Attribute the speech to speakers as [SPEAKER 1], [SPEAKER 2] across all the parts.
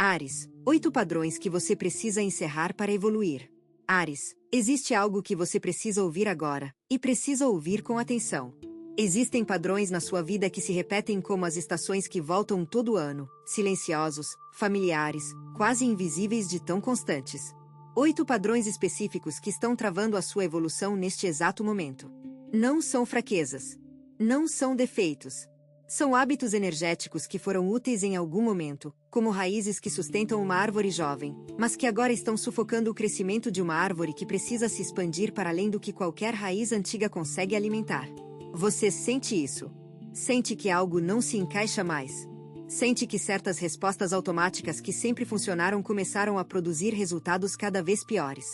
[SPEAKER 1] Áries, 8 padrões que você precisa encerrar para evoluir. Áries, existe algo que você precisa ouvir agora, e precisa ouvir com atenção. Existem padrões na sua vida que se repetem como as estações que voltam todo ano, silenciosos, familiares, quase invisíveis de tão constantes. 8 padrões específicos que estão travando a sua evolução neste exato momento. Não são fraquezas. Não são defeitos. São hábitos energéticos que foram úteis em algum momento, como raízes que sustentam uma árvore jovem, mas que agora estão sufocando o crescimento de uma árvore que precisa se expandir para além do que qualquer raiz antiga consegue alimentar. Você sente isso? Sente que algo não se encaixa mais? Sente que certas respostas automáticas que sempre funcionaram começaram a produzir resultados cada vez piores?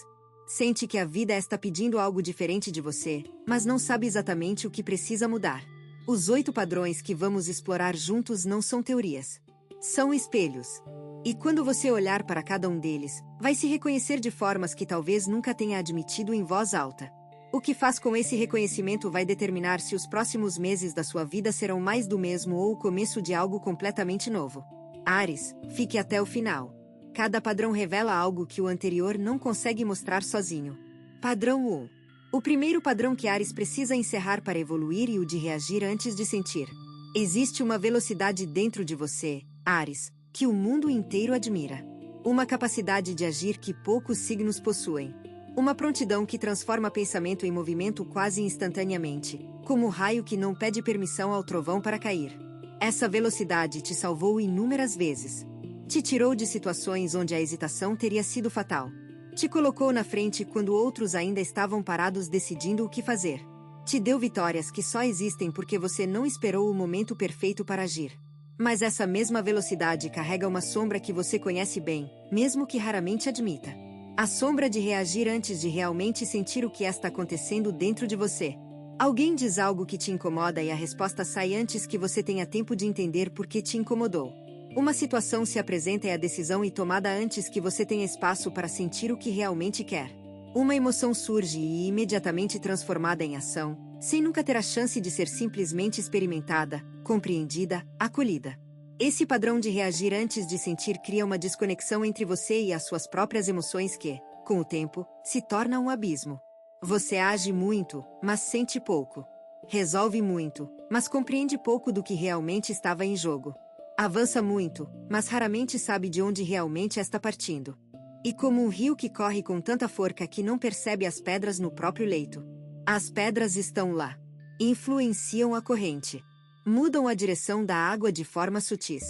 [SPEAKER 1] Sente que a vida está pedindo algo diferente de você, mas não sabe exatamente o que precisa mudar? Os 8 padrões que vamos explorar juntos não são teorias. São espelhos. E quando você olhar para cada um deles, vai se reconhecer de formas que talvez nunca tenha admitido em voz alta. O que faz com esse reconhecimento vai determinar se os próximos meses da sua vida serão mais do mesmo ou o começo de algo completamente novo. Áries, fique até o final. Cada padrão revela algo que o anterior não consegue mostrar sozinho. Padrão 1. O primeiro padrão que Áries precisa encerrar para evoluir e o de reagir antes de sentir. Existe uma velocidade dentro de você, Áries, que o mundo inteiro admira. Uma capacidade de agir que poucos signos possuem. Uma prontidão que transforma pensamento em movimento quase instantaneamente, como o raio que não pede permissão ao trovão para cair. Essa velocidade te salvou inúmeras vezes. Te tirou de situações onde a hesitação teria sido fatal. Te colocou na frente quando outros ainda estavam parados decidindo o que fazer. Te deu vitórias que só existem porque você não esperou o momento perfeito para agir. Mas essa mesma velocidade carrega uma sombra que você conhece bem, mesmo que raramente admita. A sombra de reagir antes de realmente sentir o que está acontecendo dentro de você. Alguém diz algo que te incomoda e a resposta sai antes que você tenha tempo de entender por que te incomodou. Uma situação se apresenta e a decisão é tomada antes que você tenha espaço para sentir o que realmente quer. Uma emoção surge e imediatamente transformada em ação, sem nunca ter a chance de ser simplesmente experimentada, compreendida, acolhida. Esse padrão de reagir antes de sentir cria uma desconexão entre você e as suas próprias emoções que, com o tempo, se torna um abismo. Você age muito, mas sente pouco. Resolve muito, mas compreende pouco do que realmente estava em jogo. Avança muito, mas raramente sabe de onde realmente está partindo. E como um rio que corre com tanta força que não percebe as pedras no próprio leito. As pedras estão lá. Influenciam a corrente. Mudam a direção da água de forma sutis.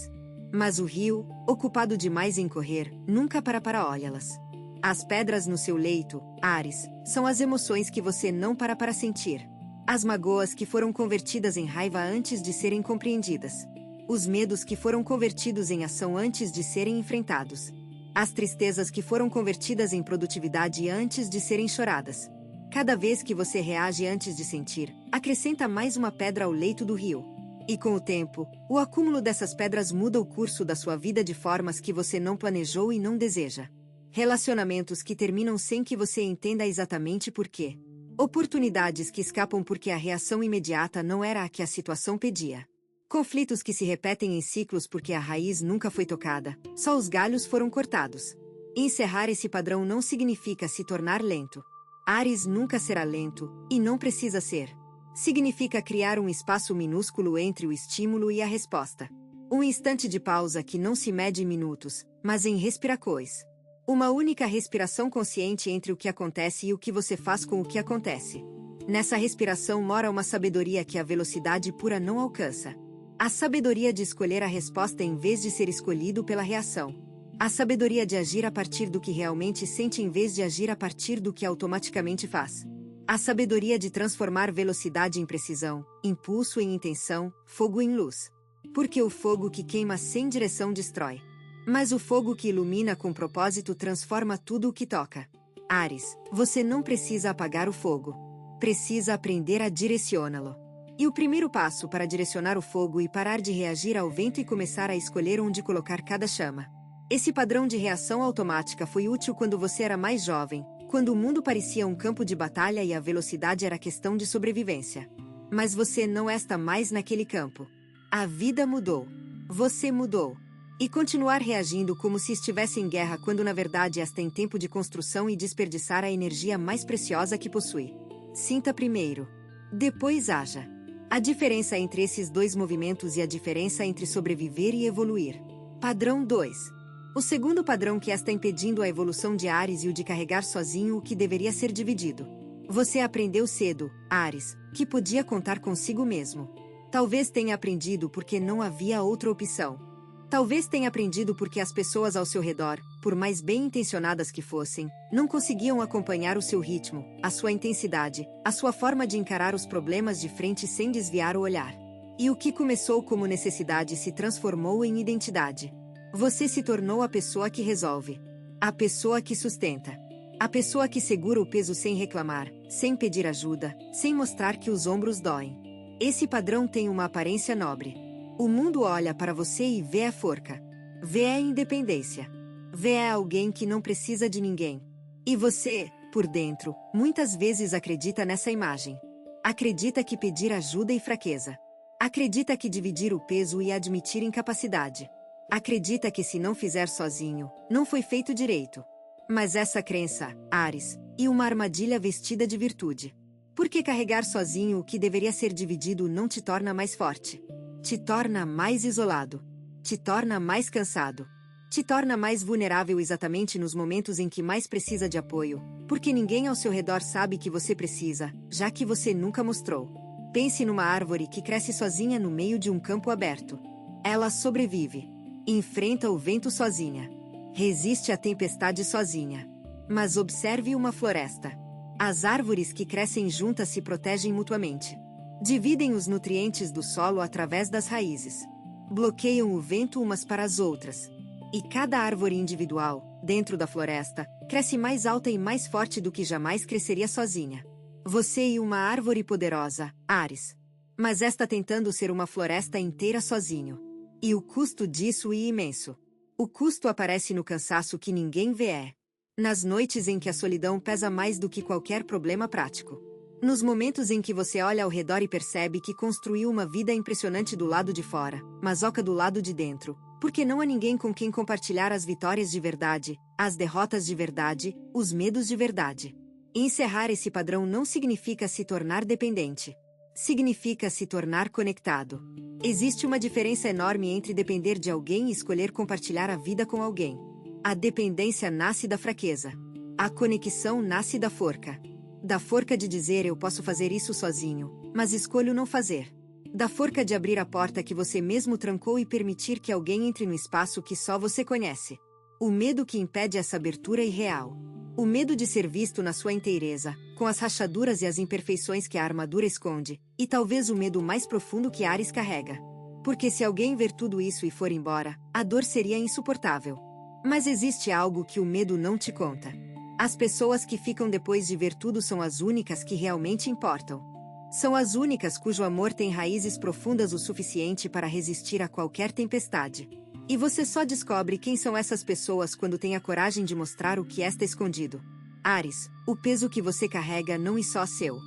[SPEAKER 1] Mas o rio, ocupado demais em correr, nunca para olhá-las. As pedras no seu leito, Áries, são as emoções que você não para sentir. As magoas que foram convertidas em raiva antes de serem compreendidas. Os medos que foram convertidos em ação antes de serem enfrentados. As tristezas que foram convertidas em produtividade antes de serem choradas. Cada vez que você reage antes de sentir, acrescenta mais uma pedra ao leito do rio. E com o tempo, o acúmulo dessas pedras muda o curso da sua vida de formas que você não planejou e não deseja. Relacionamentos que terminam sem que você entenda exatamente por quê. Oportunidades que escapam porque a reação imediata não era a que a situação pedia. Conflitos que se repetem em ciclos porque a raiz nunca foi tocada, só os galhos foram cortados. Encerrar esse padrão não significa se tornar lento. Áries nunca será lento, e não precisa ser. Significa criar um espaço minúsculo entre o estímulo e a resposta. Um instante de pausa que não se mede em minutos, mas em respirações. Uma única respiração consciente entre o que acontece e o que você faz com o que acontece. Nessa respiração mora uma sabedoria que a velocidade pura não alcança. A sabedoria de escolher a resposta em vez de ser escolhido pela reação. A sabedoria de agir a partir do que realmente sente em vez de agir a partir do que automaticamente faz. A sabedoria de transformar velocidade em precisão, impulso em intenção, fogo em luz. Porque o fogo que queima sem direção destrói. Mas o fogo que ilumina com propósito transforma tudo o que toca. Áries, você não precisa apagar o fogo. Precisa aprender a direcioná-lo. E o primeiro passo para direcionar o fogo e parar de reagir ao vento e começar a escolher onde colocar cada chama. Esse padrão de reação automática foi útil quando você era mais jovem, quando o mundo parecia um campo de batalha e a velocidade era questão de sobrevivência. Mas você não está mais naquele campo. A vida mudou. Você mudou. E continuar reagindo como se estivesse em guerra quando na verdade está em tempo de construção e desperdiçar a energia mais preciosa que possui. Sinta primeiro. Depois haja. A diferença entre esses dois movimentos e a diferença entre sobreviver e evoluir. Padrão 2. O segundo padrão que está impedindo a evolução de Áries e o de carregar sozinho o que deveria ser dividido. Você aprendeu cedo, Áries, que podia contar consigo mesmo. Talvez tenha aprendido porque não havia outra opção. Talvez tenha aprendido porque as pessoas ao seu redor, por mais bem intencionadas que fossem, não conseguiam acompanhar o seu ritmo, a sua intensidade, a sua forma de encarar os problemas de frente sem desviar o olhar. E o que começou como necessidade se transformou em identidade. Você se tornou a pessoa que resolve. A pessoa que sustenta. A pessoa que segura o peso sem reclamar, sem pedir ajuda, sem mostrar que os ombros doem. Esse padrão tem uma aparência nobre. O mundo olha para você e vê a forca. Vê a independência. Vê a alguém que não precisa de ninguém. E você, por dentro, muitas vezes acredita nessa imagem. Acredita que pedir ajuda é fraqueza. Acredita que dividir o peso e admitir incapacidade. Acredita que se não fizer sozinho, não foi feito direito. Mas essa crença, Áries, é uma armadilha vestida de virtude. Porque carregar sozinho o que deveria ser dividido não te torna mais forte. Te torna mais isolado. Te torna mais cansado. Te torna mais vulnerável exatamente nos momentos em que mais precisa de apoio, porque ninguém ao seu redor sabe que você precisa, já que você nunca mostrou. Pense numa árvore que cresce sozinha no meio de um campo aberto. Ela sobrevive. Enfrenta o vento sozinha. Resiste à tempestade sozinha. Mas observe uma floresta. As árvores que crescem juntas se protegem mutuamente. Dividem os nutrientes do solo através das raízes. Bloqueiam o vento umas para as outras. E cada árvore individual, dentro da floresta, cresce mais alta e mais forte do que jamais cresceria sozinha. Você é uma árvore poderosa, Áries. Mas está tentando ser uma floresta inteira sozinho. E o custo disso é imenso. O custo aparece no cansaço que ninguém vê. Nas noites em que a solidão pesa mais do que qualquer problema prático. Nos momentos em que você olha ao redor e percebe que construiu uma vida impressionante do lado de fora, mas oca do lado de dentro, porque não há ninguém com quem compartilhar as vitórias de verdade, as derrotas de verdade, os medos de verdade. E encerrar esse padrão não significa se tornar dependente. Significa se tornar conectado. Existe uma diferença enorme entre depender de alguém e escolher compartilhar a vida com alguém. A dependência nasce da fraqueza. A conexão nasce da forca. Da forca de dizer eu posso fazer isso sozinho, mas escolho não fazer. Da forca de abrir a porta que você mesmo trancou e permitir que alguém entre no espaço que só você conhece. O medo que impede essa abertura é irreal. O medo de ser visto na sua inteireza, com as rachaduras e as imperfeições que a armadura esconde, e talvez o medo mais profundo que Áries carrega. Porque se alguém ver tudo isso e for embora, a dor seria insuportável. Mas existe algo que o medo não te conta. As pessoas que ficam depois de ver tudo são as únicas que realmente importam. São as únicas cujo amor tem raízes profundas o suficiente para resistir a qualquer tempestade. E você só descobre quem são essas pessoas quando tem a coragem de mostrar o que está escondido. Áries, o peso que você carrega não é só seu.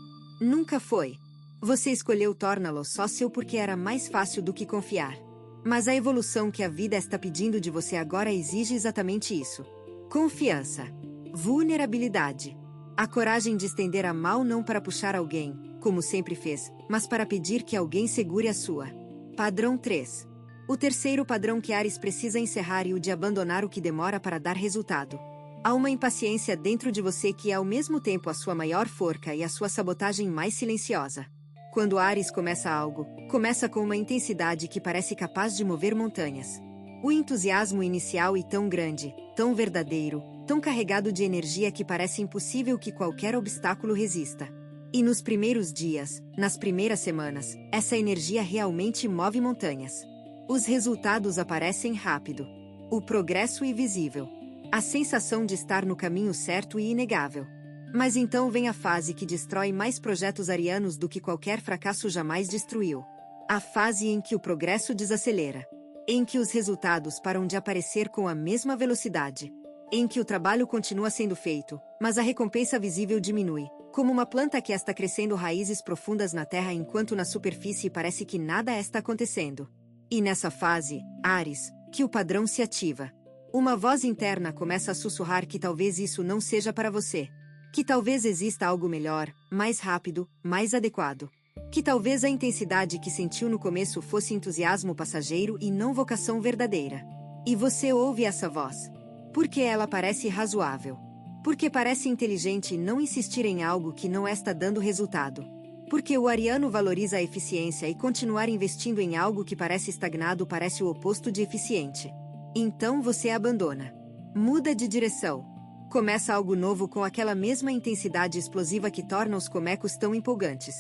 [SPEAKER 1] Nunca foi. Você escolheu torná-lo só seu porque era mais fácil do que confiar. Mas a evolução que a vida está pedindo de você agora exige exatamente isso. Confiança. Vulnerabilidade. A coragem de estender a mão não para puxar alguém, como sempre fez, mas para pedir que alguém segure a sua. Padrão 3. O terceiro padrão que Áries precisa encerrar é o de abandonar o que demora para dar resultado. Há uma impaciência dentro de você que é ao mesmo tempo a sua maior forca e a sua sabotagem mais silenciosa. Quando Áries começa algo, começa com uma intensidade que parece capaz de mover montanhas. O entusiasmo inicial é tão grande, tão verdadeiro, tão carregado de energia que parece impossível que qualquer obstáculo resista. E nos primeiros dias, nas primeiras semanas, essa energia realmente move montanhas. Os resultados aparecem rápido. O progresso é visível. A sensação de estar no caminho certo é inegável. Mas então vem a fase que destrói mais projetos arianos do que qualquer fracasso jamais destruiu. A fase em que o progresso desacelera. Em que os resultados param de aparecer com a mesma velocidade. Em que o trabalho continua sendo feito, mas a recompensa visível diminui, como uma planta que está crescendo raízes profundas na terra enquanto na superfície parece que nada está acontecendo. E nessa fase, Áries, que o padrão se ativa. Uma voz interna começa a sussurrar que talvez isso não seja para você. Que talvez exista algo melhor, mais rápido, mais adequado. Que talvez a intensidade que sentiu no começo fosse entusiasmo passageiro e não vocação verdadeira. E você ouve essa voz. Porque ela parece razoável. Porque parece inteligente não insistir em algo que não está dando resultado. Porque o ariano valoriza a eficiência e continuar investindo em algo que parece estagnado parece o oposto de eficiente. Então você abandona. Muda de direção. Começa algo novo com aquela mesma intensidade explosiva que torna os comecos tão empolgantes.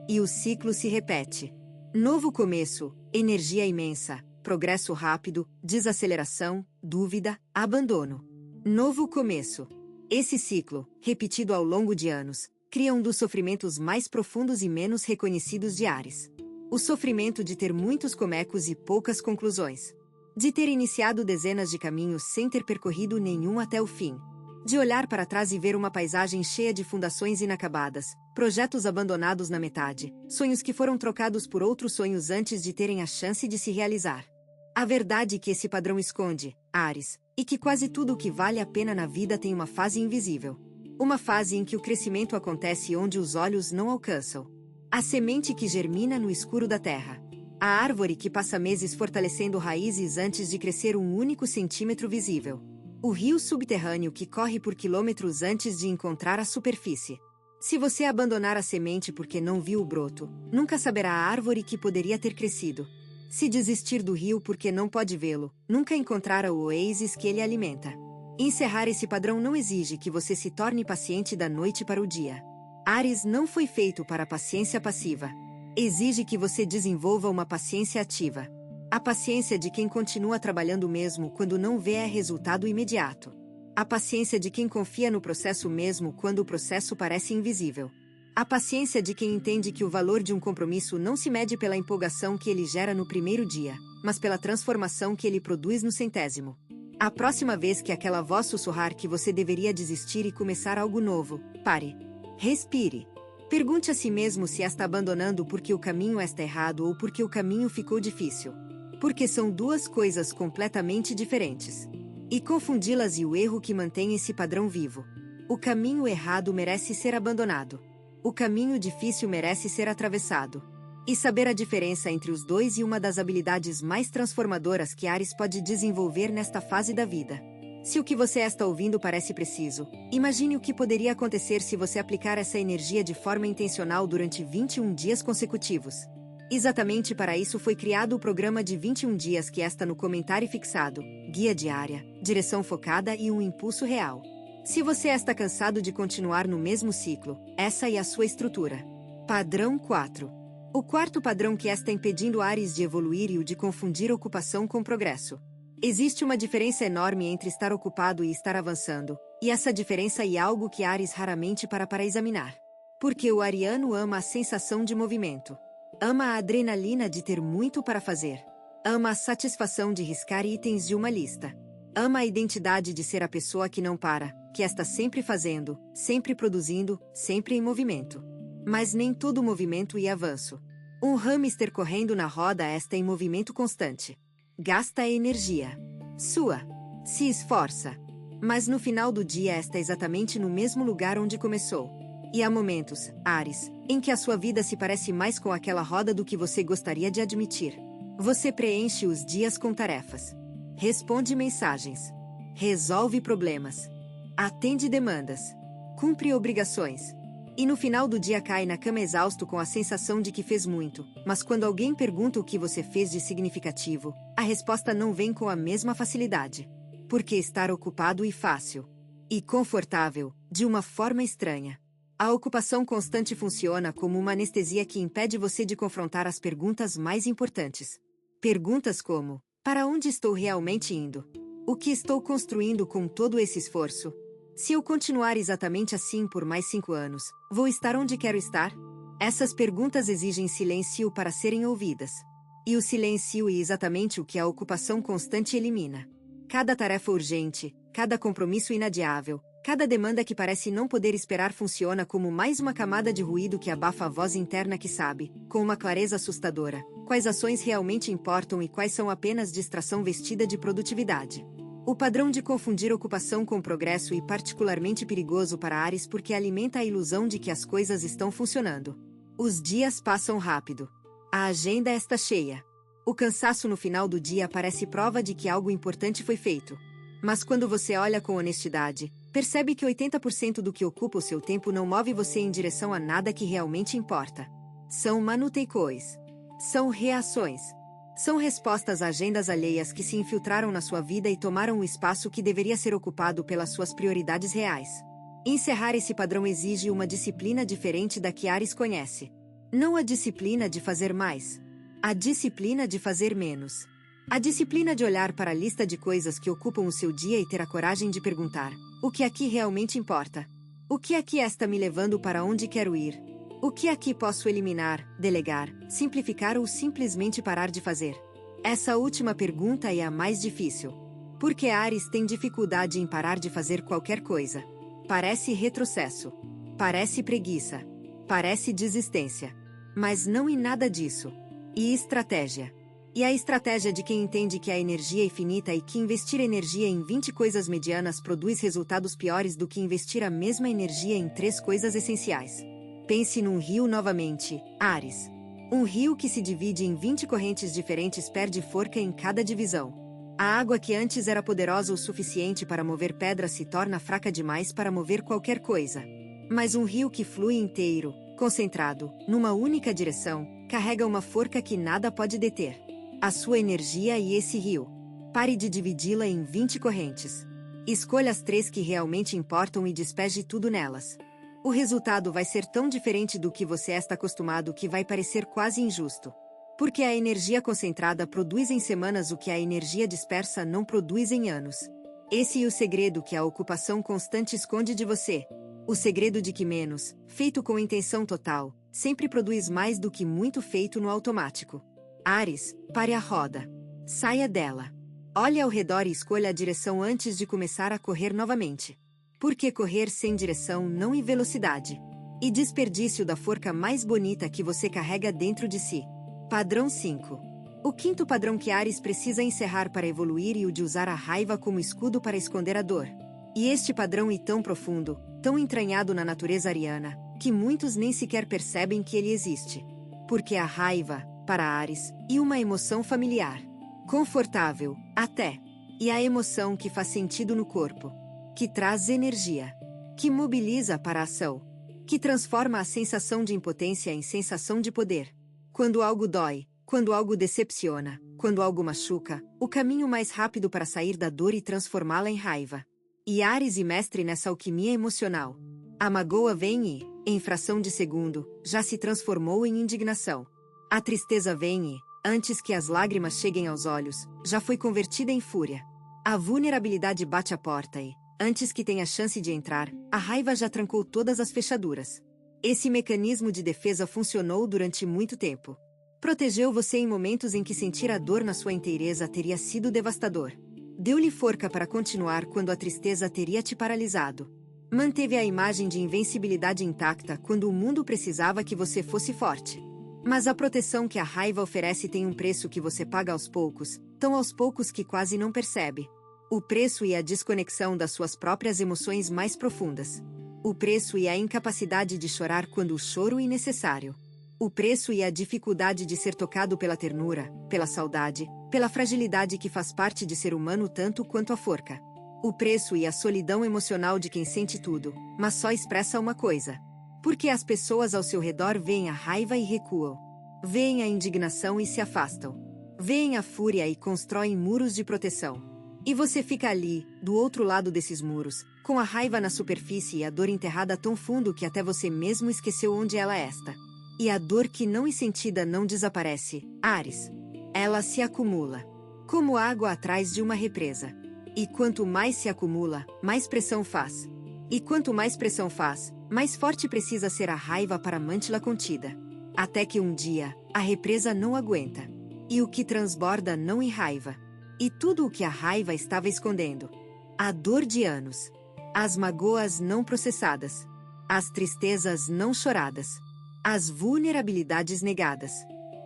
[SPEAKER 1] E o ciclo se repete. Novo começo, energia imensa, progresso rápido, desaceleração, dúvida, abandono. Novo começo. Esse ciclo, repetido ao longo de anos, cria um dos sofrimentos mais profundos e menos reconhecidos de Áries. O sofrimento de ter muitos comecos e poucas conclusões. De ter iniciado dezenas de caminhos sem ter percorrido nenhum até o fim. De olhar para trás e ver uma paisagem cheia de fundações inacabadas, projetos abandonados na metade, sonhos que foram trocados por outros sonhos antes de terem a chance de se realizar. A verdade que esse padrão esconde, Áries, e que quase tudo o que vale a pena na vida tem uma fase invisível. Uma fase em que o crescimento acontece onde os olhos não alcançam. A semente que germina no escuro da terra. A árvore que passa meses fortalecendo raízes antes de crescer um único centímetro visível. O rio subterrâneo que corre por quilômetros antes de encontrar a superfície. Se você abandonar a semente porque não viu o broto, nunca saberá a árvore que poderia ter crescido. Se desistir do rio porque não pode vê-lo, nunca encontrará o oásis que ele alimenta. Encerrar esse padrão não exige que você se torne paciente da noite para o dia. Áries não foi feito para paciência passiva. Exige que você desenvolva uma paciência ativa. A paciência de quem continua trabalhando mesmo quando não vê resultado imediato. A paciência de quem confia no processo mesmo quando o processo parece invisível. A paciência de quem entende que o valor de um compromisso não se mede pela empolgação que ele gera no primeiro dia, mas pela transformação que ele produz no centésimo. A próxima vez que aquela voz sussurrar que você deveria desistir e começar algo novo, pare. Respire. Pergunte a si mesmo se está abandonando porque o caminho está errado ou porque o caminho ficou difícil. Porque são duas coisas completamente diferentes. E confundi-las e o erro que mantém esse padrão vivo. O caminho errado merece ser abandonado. O caminho difícil merece ser atravessado. E saber a diferença entre os dois é uma das habilidades mais transformadoras que Áries pode desenvolver nesta fase da vida. Se o que você está ouvindo parece preciso, imagine o que poderia acontecer se você aplicar essa energia de forma intencional durante 21 dias consecutivos. Exatamente para isso foi criado o programa de 21 dias que está no comentário fixado, guia diária, direção focada e um impulso real. Se você está cansado de continuar no mesmo ciclo, essa é a sua estrutura. Padrão 4. O quarto padrão que está impedindo Áries de evoluir e o de confundir ocupação com progresso. Existe uma diferença enorme entre estar ocupado e estar avançando, e essa diferença é algo que Áries raramente para examinar. Porque o ariano ama a sensação de movimento. Ama a adrenalina de ter muito para fazer. Ama a satisfação de riscar itens de uma lista. Ama a identidade de ser a pessoa que não para, que está sempre fazendo, sempre produzindo, sempre em movimento. Mas nem todo movimento e avanço. Um hamster correndo na roda está em movimento constante. Gasta energia. Sua. Se esforça. Mas no final do dia está exatamente no mesmo lugar onde começou. E há momentos, Áries, em que a sua vida se parece mais com aquela roda do que você gostaria de admitir. Você preenche os dias com tarefas. Responde mensagens. Resolve problemas. Atende demandas. Cumpre obrigações. E no final do dia cai na cama exausto com a sensação de que fez muito, mas quando alguém pergunta o que você fez de significativo, a resposta não vem com a mesma facilidade. Porque estar ocupado e fácil. E confortável, de uma forma estranha. A ocupação constante funciona como uma anestesia que impede você de confrontar as perguntas mais importantes. Perguntas como: para onde estou realmente indo? O que estou construindo com todo esse esforço? Se eu continuar exatamente assim por mais 5 anos, vou estar onde quero estar? Essas perguntas exigem silêncio para serem ouvidas. E o silêncio é exatamente o que a ocupação constante elimina. Cada tarefa urgente, cada compromisso inadiável, cada demanda que parece não poder esperar funciona como mais uma camada de ruído que abafa a voz interna que sabe, com uma clareza assustadora, quais ações realmente importam e quais são apenas distração vestida de produtividade. O padrão de confundir ocupação com progresso é particularmente perigoso para Áries porque alimenta a ilusão de que as coisas estão funcionando. Os dias passam rápido. A agenda está cheia. O cansaço no final do dia parece prova de que algo importante foi feito. Mas quando você olha com honestidade, percebe que 80% do que ocupa o seu tempo não move você em direção a nada que realmente importa. São manutenções. São reações. São respostas a agendas alheias que se infiltraram na sua vida e tomaram o espaço que deveria ser ocupado pelas suas prioridades reais. Encerrar esse padrão exige uma disciplina diferente da que Áries conhece. Não a disciplina de fazer mais. A disciplina de fazer menos. A disciplina de olhar para a lista de coisas que ocupam o seu dia e ter a coragem de perguntar: o que aqui realmente importa? O que aqui está me levando para onde quero ir? O que aqui posso eliminar, delegar, simplificar ou simplesmente parar de fazer? Essa última pergunta é a mais difícil. Porque Áries tem dificuldade em parar de fazer qualquer coisa. Parece retrocesso. Parece preguiça. Parece desistência. Mas não em nada disso. E estratégia. E a estratégia de quem entende que a energia é finita e que investir energia em 20 coisas medianas produz resultados piores do que investir a mesma energia em 3 coisas essenciais. Pense num rio novamente, Áries. Um rio que se divide em 20 correntes diferentes perde forca em cada divisão. A água que antes era poderosa o suficiente para mover pedras se torna fraca demais para mover qualquer coisa. Mas um rio que flui inteiro, concentrado, numa única direção, carrega uma forca que nada pode deter. A sua energia e esse rio. Pare de dividi-la em 20 correntes. Escolha as 3 que realmente importam e despeje tudo nelas. O resultado vai ser tão diferente do que você está acostumado que vai parecer quase injusto. Porque a energia concentrada produz em semanas o que a energia dispersa não produz em anos. Esse é o segredo que a ocupação constante esconde de você. O segredo de que menos, feito com intenção total, sempre produz mais do que muito feito no automático. Áries, pare a roda. Saia dela. Olhe ao redor e escolha a direção antes de começar a correr novamente. Porque correr sem direção não é velocidade. E desperdício da forca mais bonita que você carrega dentro de si. Padrão 5. O quinto padrão que Áries precisa encerrar para evoluir é o de usar a raiva como escudo para esconder a dor. E este padrão é tão profundo, tão entranhado na natureza ariana, que muitos nem sequer percebem que ele existe. Porque a raiva, para Áries, é uma emoção familiar. Confortável, até. E a emoção que faz sentido no corpo. Que traz energia. Que mobiliza para a ação. Que transforma a sensação de impotência em sensação de poder. Quando algo dói, quando algo decepciona, quando algo machuca, o caminho mais rápido para sair da dor e transformá-la em raiva. E Áries é mestre nessa alquimia emocional. A magoa vem e, em fração de segundo, já se transformou em indignação. A tristeza vem e, antes que as lágrimas cheguem aos olhos, já foi convertida em fúria. A vulnerabilidade bate à porta e, antes que tenha chance de entrar, a raiva já trancou todas as fechaduras. Esse mecanismo de defesa funcionou durante muito tempo. Protegeu você em momentos em que sentir a dor na sua inteireza teria sido devastador. Deu-lhe forca para continuar quando a tristeza teria te paralisado. Manteve a imagem de invencibilidade intacta quando o mundo precisava que você fosse forte. Mas a proteção que a raiva oferece tem um preço que você paga aos poucos, tão aos poucos que quase não percebe. O preço é a desconexão das suas próprias emoções mais profundas. O preço é a incapacidade de chorar quando o choro é necessário. O preço é a dificuldade de ser tocado pela ternura, pela saudade, pela fragilidade que faz parte de ser humano tanto quanto a forca. O preço é a solidão emocional de quem sente tudo, mas só expressa uma coisa. Porque as pessoas ao seu redor veem a raiva e recuam. Veem a indignação e se afastam. Veem a fúria e constroem muros de proteção. E você fica ali, do outro lado desses muros, com a raiva na superfície e a dor enterrada tão fundo que até você mesmo esqueceu onde ela está. E a dor que não é sentida não desaparece, Áries. Ela se acumula. Como água atrás de uma represa. E quanto mais se acumula, mais pressão faz. E quanto mais pressão faz, mais forte precisa ser a raiva para mantê-la contida. Até que um dia, a represa não aguenta. E o que transborda não é raiva. E tudo o que a raiva estava escondendo. A dor de anos. As magoas não processadas. As tristezas não choradas. As vulnerabilidades negadas.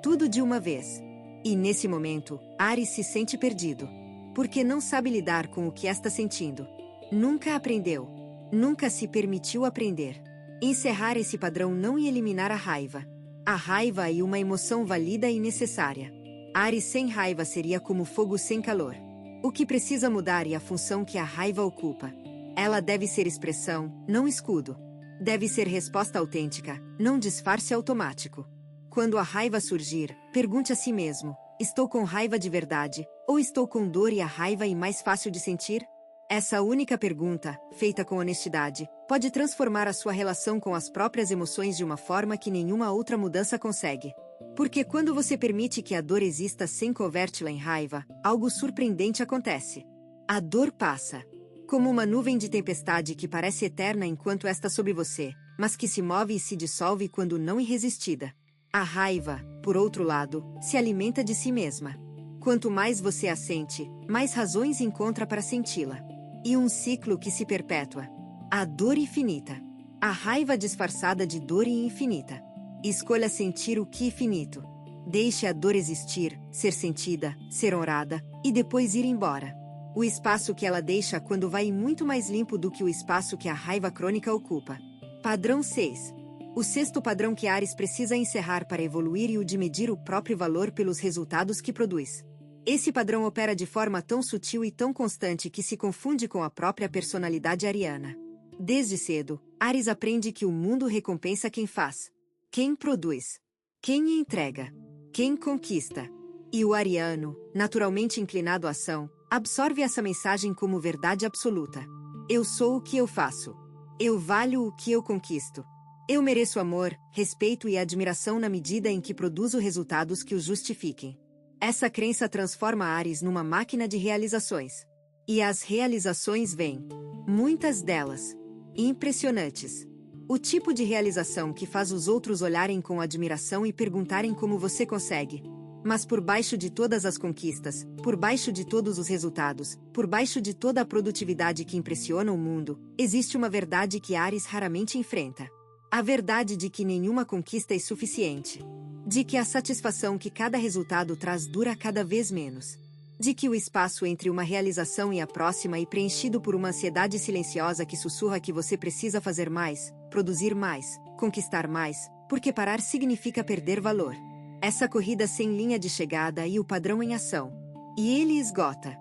[SPEAKER 1] Tudo de uma vez. E nesse momento, Áries se sente perdido. Porque não sabe lidar com o que está sentindo. Nunca aprendeu. Nunca se permitiu aprender. Encerrar esse padrão não e eliminar a raiva. A raiva é uma emoção válida e necessária. Áries sem raiva seria como fogo sem calor. O que precisa mudar é a função que a raiva ocupa. Ela deve ser expressão, não escudo. Deve ser resposta autêntica, não disfarce automático. Quando a raiva surgir, pergunte a si mesmo: estou com raiva de verdade, ou estou com dor e a raiva é mais fácil de sentir? Essa única pergunta, feita com honestidade, pode transformar a sua relação com as próprias emoções de uma forma que nenhuma outra mudança consegue. Porque quando você permite que a dor exista sem convertê-la em raiva, algo surpreendente acontece. A dor passa. Como uma nuvem de tempestade que parece eterna enquanto está sobre você, mas que se move e se dissolve quando não irresistida. A raiva, por outro lado, se alimenta de si mesma. Quanto mais você a sente, mais razões encontra para senti-la. E um ciclo que se perpetua. A dor infinita. A raiva disfarçada de dor infinita. Escolha sentir o que é finito. Deixe a dor existir, ser sentida, ser honrada, e depois ir embora. O espaço que ela deixa quando vai é muito mais limpo do que o espaço que a raiva crônica ocupa. Padrão 6. O sexto padrão que Áries precisa encerrar para evoluir é o de medir o próprio valor pelos resultados que produz. Esse padrão opera de forma tão sutil e tão constante que se confunde com a própria personalidade ariana. Desde cedo, Áries aprende que o mundo recompensa quem faz, quem produz, quem entrega, quem conquista. E o ariano, naturalmente inclinado à ação, absorve essa mensagem como verdade absoluta. Eu sou o que eu faço. Eu valho o que eu conquisto. Eu mereço amor, respeito e admiração na medida em que produzo resultados que os justifiquem. Essa crença transforma Áries numa máquina de realizações. E as realizações vêm. Muitas delas. Impressionantes. O tipo de realização que faz os outros olharem com admiração e perguntarem como você consegue. Mas por baixo de todas as conquistas, por baixo de todos os resultados, por baixo de toda a produtividade que impressiona o mundo, existe uma verdade que Áries raramente enfrenta. A verdade de que nenhuma conquista é suficiente. De que a satisfação que cada resultado traz dura cada vez menos. De que o espaço entre uma realização e a próxima é preenchido por uma ansiedade silenciosa que sussurra que você precisa fazer mais, produzir mais, conquistar mais, porque parar significa perder valor. Essa corrida sem linha de chegada e o padrão em ação. E ele esgota.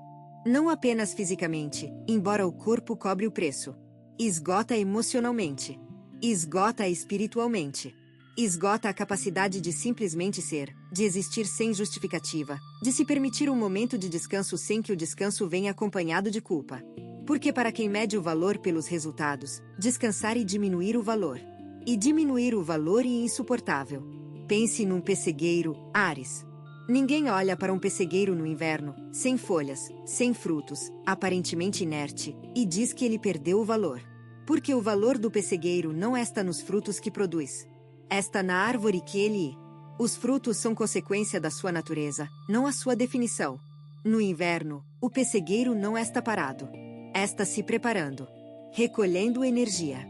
[SPEAKER 1] Não apenas fisicamente, embora o corpo cobre o preço. Esgota emocionalmente. Esgota espiritualmente. Esgota a capacidade de simplesmente ser, de existir sem justificativa, de se permitir um momento de descanso sem que o descanso venha acompanhado de culpa. Porque para quem mede o valor pelos resultados, descansar e diminuir o valor. E diminuir o valor é insuportável. Pense num pessegueiro, Áries. Ninguém olha para um pessegueiro no inverno, sem folhas, sem frutos, aparentemente inerte, e diz que ele perdeu o valor. Porque o valor do pessegueiro não está nos frutos que produz. Está na árvore que ele é. Os frutos são consequência da sua natureza, não a sua definição. No inverno, o pessegueiro não está parado. Está se preparando. Recolhendo energia.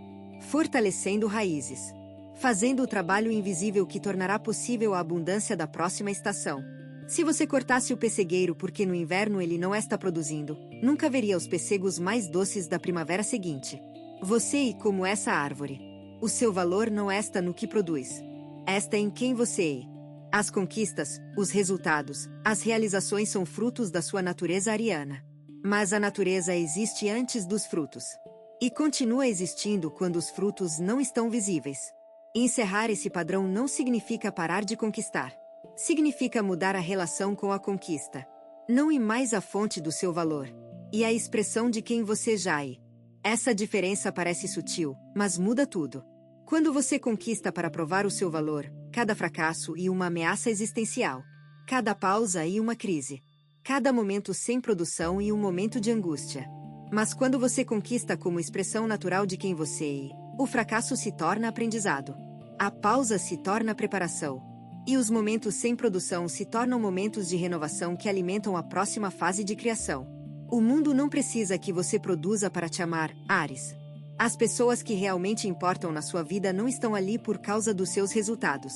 [SPEAKER 1] Fortalecendo raízes. Fazendo o trabalho invisível que tornará possível a abundância da próxima estação. Se você cortasse o pessegueiro porque no inverno ele não está produzindo, nunca veria os pessegos mais doces da primavera seguinte. Você é como essa árvore. O seu valor não está no que produz. Está em quem você é. As conquistas, os resultados, as realizações são frutos da sua natureza ariana. Mas a natureza existe antes dos frutos. E continua existindo quando os frutos não estão visíveis. Encerrar esse padrão não significa parar de conquistar. Significa mudar a relação com a conquista. Não é mais a fonte do seu valor. E a expressão de quem você já é. Essa diferença parece sutil, mas muda tudo. Quando você conquista para provar o seu valor, cada fracasso é uma ameaça existencial. Cada pausa é uma crise. Cada momento sem produção é um momento de angústia. Mas quando você conquista como expressão natural de quem você é, o fracasso se torna aprendizado. A pausa se torna preparação. E os momentos sem produção se tornam momentos de renovação que alimentam a próxima fase de criação. O mundo não precisa que você produza para te amar, Áries. As pessoas que realmente importam na sua vida não estão ali por causa dos seus resultados.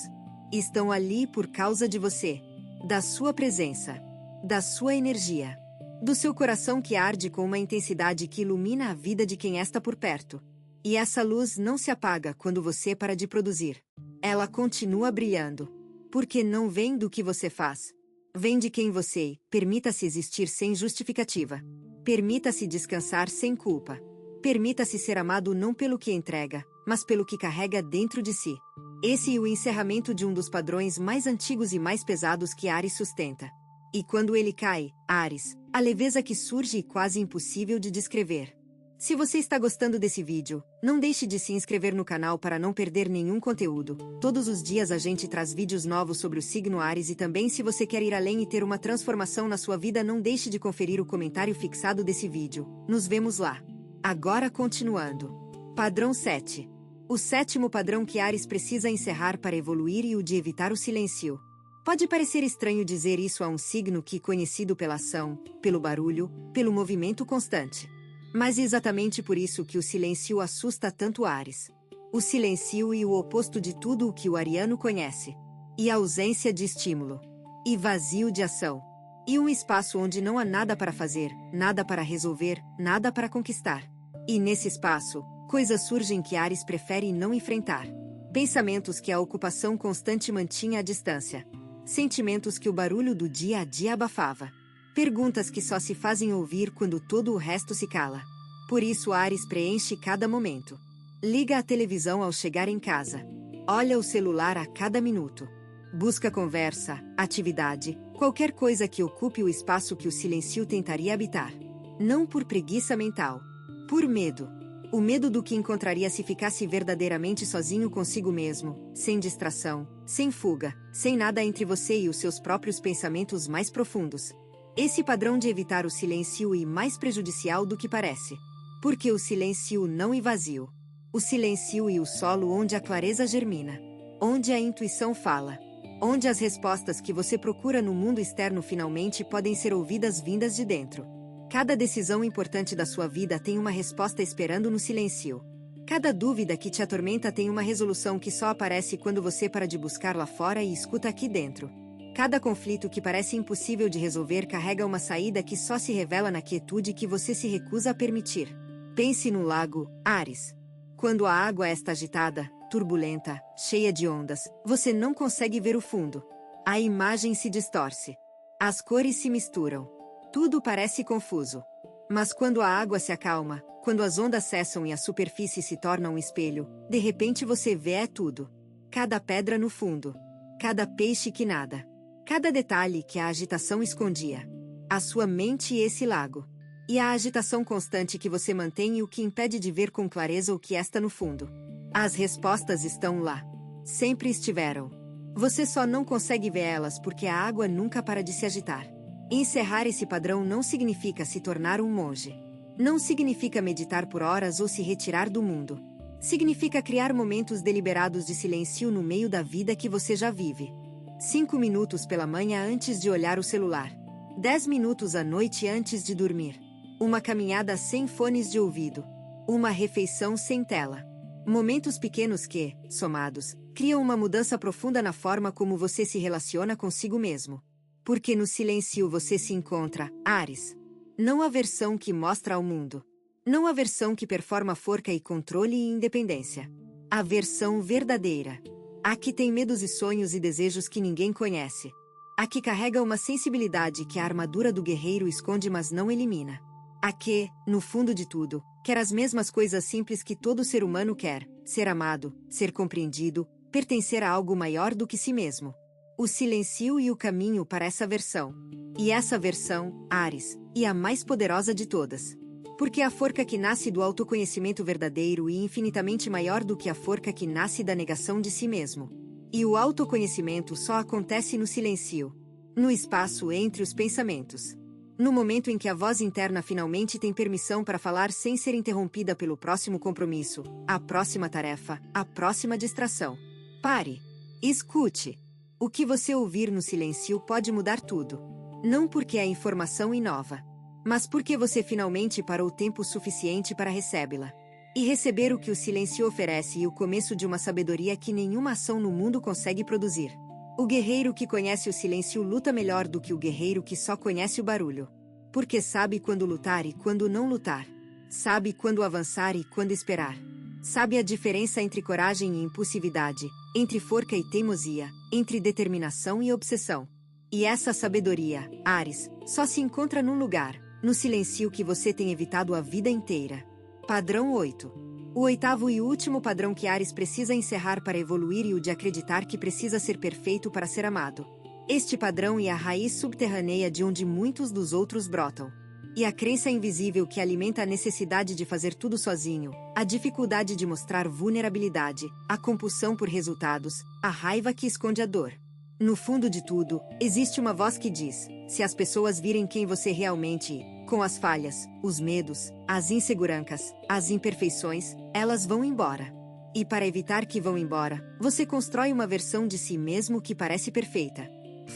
[SPEAKER 1] Estão ali por causa de você, da sua presença, da sua energia, do seu coração que arde com uma intensidade que ilumina a vida de quem está por perto. E essa luz não se apaga quando você para de produzir. Ela continua brilhando. Porque não vem do que você faz. Vem de quem você é. Permita-se existir sem justificativa. Permita-se descansar sem culpa. Permita-se ser amado não pelo que entrega, mas pelo que carrega dentro de si. Esse é o encerramento de um dos padrões mais antigos e mais pesados que Ares sustenta. E quando ele cai, Ares, a leveza que surge é quase impossível de descrever. Se você está gostando desse vídeo, não deixe de se inscrever no canal para não perder nenhum conteúdo. Todos os dias a gente traz vídeos novos sobre o signo Áries e também se você quer ir além e ter uma transformação na sua vida, não deixe de conferir o comentário fixado desse vídeo. Nos vemos lá. Agora continuando. Padrão 7. O sétimo padrão que Áries precisa encerrar para evoluir e o de evitar o silêncio. Pode parecer estranho dizer isso a um signo que é conhecido pela ação, pelo barulho, pelo movimento constante. Mas é exatamente por isso que o silêncio assusta tanto Áries. O silêncio é o oposto de tudo o que o ariano conhece. E a ausência de estímulo. E vazio de ação. E um espaço onde não há nada para fazer, nada para resolver, nada para conquistar. E nesse espaço, coisas surgem que Áries prefere não enfrentar. Pensamentos que a ocupação constante mantinha à distância. Sentimentos que o barulho do dia a dia abafava. Perguntas que só se fazem ouvir quando todo o resto se cala. Por isso Áries preenche cada momento. Liga a televisão ao chegar em casa. Olha o celular a cada minuto. Busca conversa, atividade, qualquer coisa que ocupe o espaço que o silêncio tentaria habitar. Não por preguiça mental. Por medo. O medo do que encontraria se ficasse verdadeiramente sozinho consigo mesmo, sem distração, sem fuga, sem nada entre você e os seus próprios pensamentos mais profundos. Esse padrão de evitar o silêncio é mais prejudicial do que parece. Porque o silêncio não é vazio. O silêncio é o solo onde a clareza germina. Onde a intuição fala. Onde as respostas que você procura no mundo externo finalmente podem ser ouvidas vindas de dentro. Cada decisão importante da sua vida tem uma resposta esperando no silêncio. Cada dúvida que te atormenta tem uma resolução que só aparece quando você para de buscar lá fora e escuta aqui dentro. Cada conflito que parece impossível de resolver carrega uma saída que só se revela na quietude que você se recusa a permitir. Pense no lago, Áries. Quando a água está agitada, turbulenta, cheia de ondas, você não consegue ver o fundo. A imagem se distorce. As cores se misturam. Tudo parece confuso. Mas quando a água se acalma, quando as ondas cessam e a superfície se torna um espelho, de repente você vê tudo. Cada pedra no fundo. Cada peixe que nada. Cada detalhe que a agitação escondia. A sua mente e esse lago. E a agitação constante que você mantém e o que impede de ver com clareza o que está no fundo. As respostas estão lá. Sempre estiveram. Você só não consegue ver elas porque a água nunca para de se agitar. Encerrar esse padrão não significa se tornar um monge. Não significa meditar por horas ou se retirar do mundo. Significa criar momentos deliberados de silêncio no meio da vida que você já vive. 5 minutos pela manhã antes de olhar o celular. 10 minutos à noite antes de dormir. Uma caminhada sem fones de ouvido. Uma refeição sem tela. Momentos pequenos que, somados, criam uma mudança profunda na forma como você se relaciona consigo mesmo. Porque no silêncio você se encontra, Áries. Não a versão que mostra ao mundo. Não a versão que performa forca e controle e independência. A versão verdadeira. A que tem medos e sonhos e desejos que ninguém conhece. A que carrega uma sensibilidade que a armadura do guerreiro esconde mas não elimina. A que, no fundo de tudo, quer as mesmas coisas simples que todo ser humano quer: ser amado, ser compreendido, pertencer a algo maior do que si mesmo. O silêncio e o caminho para essa versão. E essa versão, Áries, é a mais poderosa de todas. Porque a forca que nasce do autoconhecimento verdadeiro é infinitamente maior do que a forca que nasce da negação de si mesmo. E o autoconhecimento só acontece no silêncio. No espaço entre os pensamentos. No momento em que a voz interna finalmente tem permissão para falar sem ser interrompida pelo próximo compromisso, a próxima tarefa, a próxima distração. Pare. Escute. O que você ouvir no silêncio pode mudar tudo. Não porque a informação inova, mas porque você finalmente parou tempo suficiente para recebê-la. E receber o que o silêncio oferece e o começo de uma sabedoria que nenhuma ação no mundo consegue produzir. O guerreiro que conhece o silêncio luta melhor do que o guerreiro que só conhece o barulho. Porque sabe quando lutar e quando não lutar. Sabe quando avançar e quando esperar. Sabe a diferença entre coragem e impulsividade, entre forca e teimosia, entre determinação e obsessão. E essa sabedoria, Áries, só se encontra num lugar, no silêncio que você tem evitado a vida inteira. Padrão 8. O oitavo e último padrão que Áries precisa encerrar para evoluir é o de acreditar que precisa ser perfeito para ser amado. Este padrão é a raiz subterrânea de onde muitos dos outros brotam. E a crença invisível que alimenta a necessidade de fazer tudo sozinho, a dificuldade de mostrar vulnerabilidade, a compulsão por resultados, a raiva que esconde a dor. No fundo de tudo, existe uma voz que diz: se as pessoas virem quem você realmente é, com as falhas, os medos, as inseguranças, as imperfeições, elas vão embora. E para evitar que vão embora, você constrói uma versão de si mesmo que parece perfeita.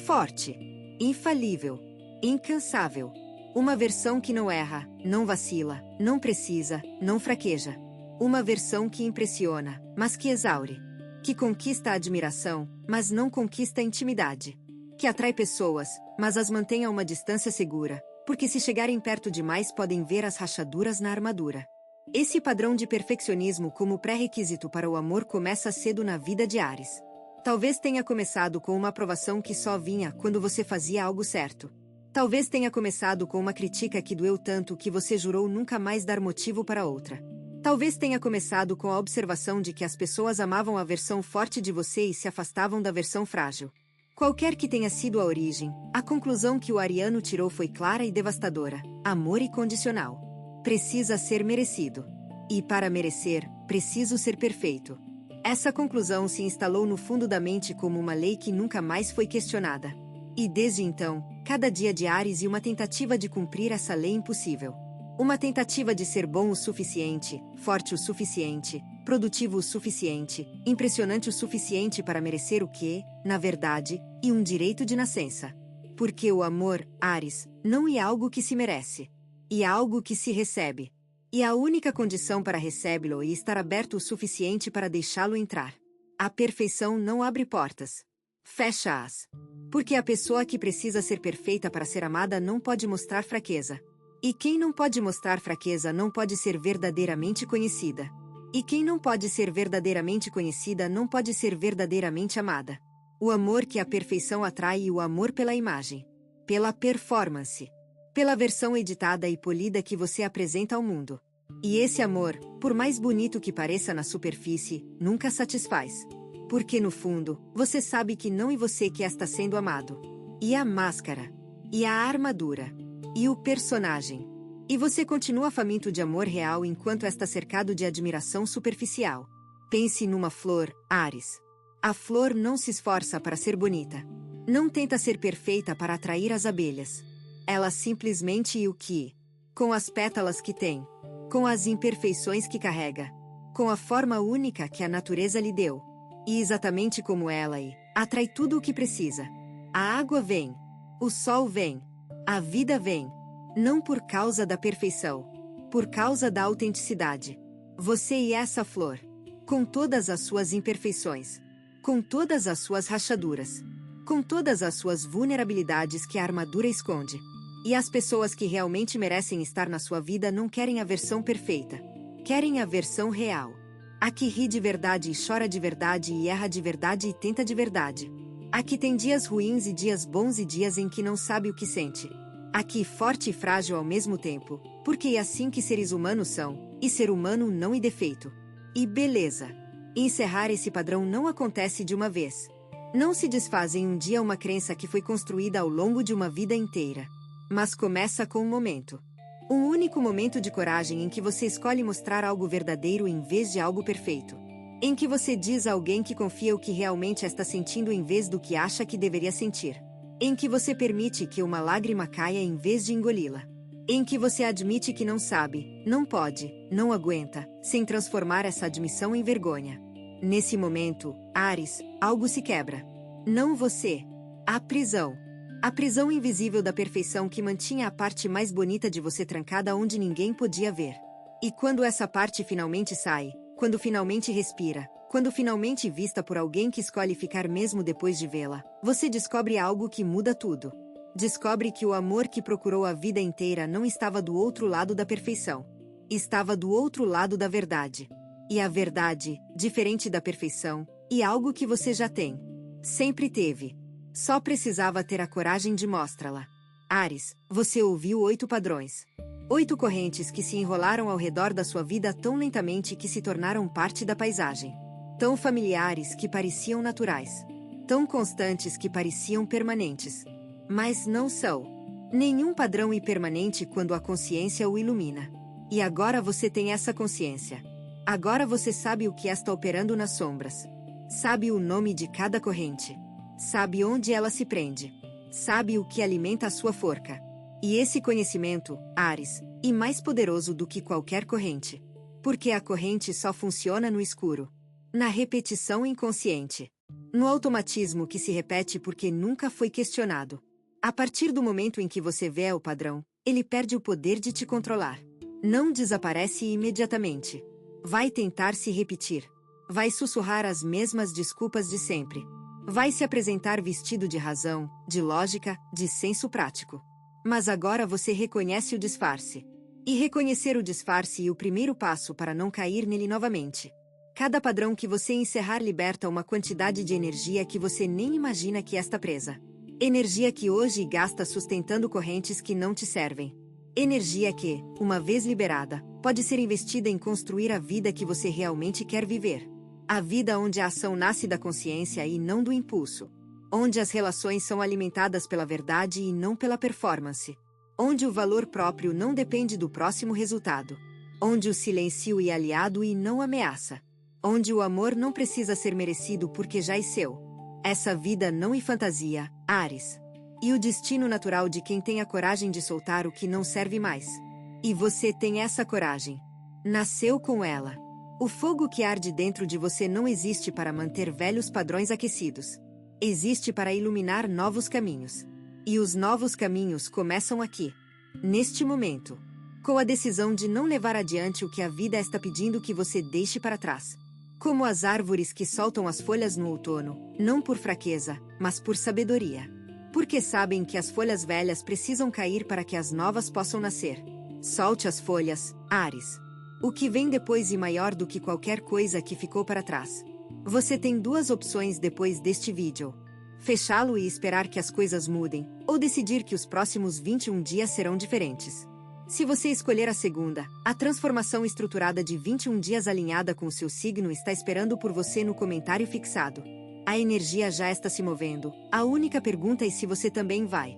[SPEAKER 1] Forte. Infalível. Incansável. Uma versão que não erra, não vacila, não precisa, não fraqueja. Uma versão que impressiona, mas que exaure. Que conquista a admiração, mas não conquista a intimidade. Que atrai pessoas, mas as mantém a uma distância segura, porque se chegarem perto demais podem ver as rachaduras na armadura. Esse padrão de perfeccionismo como pré-requisito para o amor começa cedo na vida de Áries. Talvez tenha começado com uma aprovação que só vinha quando você fazia algo certo. Talvez tenha começado com uma crítica que doeu tanto que você jurou nunca mais dar motivo para outra. Talvez tenha começado com a observação de que as pessoas amavam a versão forte de você e se afastavam da versão frágil. Qualquer que tenha sido a origem, a conclusão que o ariano tirou foi clara e devastadora: amor incondicional. Precisa ser merecido. E para merecer, preciso ser perfeito. Essa conclusão se instalou no fundo da mente como uma lei que nunca mais foi questionada. E desde então, cada dia de Áries é uma tentativa de cumprir essa lei impossível. Uma tentativa de ser bom o suficiente, forte o suficiente, produtivo o suficiente, impressionante o suficiente para merecer o que, na verdade, é um direito de nascença. Porque o amor, Áries, não é algo que se merece. É algo que se recebe. E a única condição para recebê-lo é estar aberto o suficiente para deixá-lo entrar. A perfeição não abre portas. Fecha-as. Porque a pessoa que precisa ser perfeita para ser amada não pode mostrar fraqueza. E quem não pode mostrar fraqueza não pode ser verdadeiramente conhecida. E quem não pode ser verdadeiramente conhecida não pode ser verdadeiramente amada. O amor que a perfeição atrai é o amor pela imagem. Pela performance. Pela versão editada e polida que você apresenta ao mundo. E esse amor, por mais bonito que pareça na superfície, nunca satisfaz. Porque no fundo, você sabe que não é você que está sendo amado. E a máscara. E a armadura. E o personagem. E você continua faminto de amor real enquanto está cercado de admiração superficial. Pense numa flor, Áries. A flor não se esforça para ser bonita. Não tenta ser perfeita para atrair as abelhas. Ela simplesmente é o que é. Com as pétalas que tem. Com as imperfeições que carrega. Com a forma única que a natureza lhe deu. E exatamente como ela é, atrai tudo o que precisa. A água vem. O sol vem. A vida vem. Não por causa da perfeição. Por causa da autenticidade. Você é essa flor. Com todas as suas imperfeições. Com todas as suas rachaduras. Com todas as suas vulnerabilidades que a armadura esconde. E as pessoas que realmente merecem estar na sua vida não querem a versão perfeita. Querem a versão real. A que ri de verdade e chora de verdade e erra de verdade e tenta de verdade. A que tem dias ruins e dias bons e dias em que não sabe o que sente. A que é forte e frágil ao mesmo tempo, porque é assim que seres humanos são, e ser humano não é defeito. E beleza. Encerrar esse padrão não acontece de uma vez. Não se desfaz em um dia uma crença que foi construída ao longo de uma vida inteira. Mas começa com um momento. Um único momento de coragem em que você escolhe mostrar algo verdadeiro em vez de algo perfeito. Em que você diz a alguém que confia o que realmente está sentindo em vez do que acha que deveria sentir. Em que você permite que uma lágrima caia em vez de engoli-la. Em que você admite que não sabe, não pode, não aguenta, sem transformar essa admissão em vergonha. Nesse momento, Áries, algo se quebra. Não você. A prisão. A prisão invisível da perfeição que mantinha a parte mais bonita de você trancada onde ninguém podia ver. E quando essa parte finalmente sai, quando finalmente respira, quando finalmente vista por alguém que escolhe ficar mesmo depois de vê-la, você descobre algo que muda tudo. Descobre que o amor que procurou a vida inteira não estava do outro lado da perfeição. Estava do outro lado da verdade. E a verdade, diferente da perfeição, e algo que você já tem. Sempre teve. Só precisava ter a coragem de mostrá-la. Áries, você ouviu 8 padrões. 8 correntes que se enrolaram ao redor da sua vida tão lentamente que se tornaram parte da paisagem. Tão familiares que pareciam naturais. Tão constantes que pareciam permanentes. Mas não são. Nenhum padrão é permanente quando a consciência o ilumina. E agora você tem essa consciência. Agora você sabe o que está operando nas sombras. Sabe o nome de cada corrente. Sabe onde ela se prende. Sabe o que alimenta a sua forca. E esse conhecimento, Áries, é mais poderoso do que qualquer corrente. Porque a corrente só funciona no escuro. Na repetição inconsciente. No automatismo que se repete porque nunca foi questionado. A partir do momento em que você vê o padrão, ele perde o poder de te controlar. Não desaparece imediatamente. Vai tentar se repetir. Vai sussurrar as mesmas desculpas de sempre. Vai se apresentar vestido de razão, de lógica, de senso prático. Mas agora você reconhece o disfarce. E reconhecer o disfarce é o primeiro passo para não cair nele novamente. Cada padrão que você encerrar liberta uma quantidade de energia que você nem imagina que está presa. Energia que hoje gasta sustentando correntes que não te servem. Energia que, uma vez liberada, pode ser investida em construir a vida que você realmente quer viver. A vida onde a ação nasce da consciência e não do impulso. Onde as relações são alimentadas pela verdade e não pela performance. Onde o valor próprio não depende do próximo resultado. Onde o silêncio é aliado e não ameaça. Onde o amor não precisa ser merecido porque já é seu. Essa vida não é fantasia, Áries. E o destino natural de quem tem a coragem de soltar o que não serve mais. E você tem essa coragem. Nasceu com ela. O fogo que arde dentro de você não existe para manter velhos padrões aquecidos. Existe para iluminar novos caminhos. E os novos caminhos começam aqui. Neste momento. Com a decisão de não levar adiante o que a vida está pedindo que você deixe para trás. Como as árvores que soltam as folhas no outono, não por fraqueza, mas por sabedoria. Porque sabem que as folhas velhas precisam cair para que as novas possam nascer. Solte as folhas, Áries. O que vem depois é maior do que qualquer coisa que ficou para trás. Você tem 2 opções depois deste vídeo. Fechá-lo e esperar que as coisas mudem, ou decidir que os próximos 21 dias serão diferentes. Se você escolher a segunda, a transformação estruturada de 21 dias alinhada com o seu signo está esperando por você no comentário fixado. A energia já está se movendo, a única pergunta é se você também vai.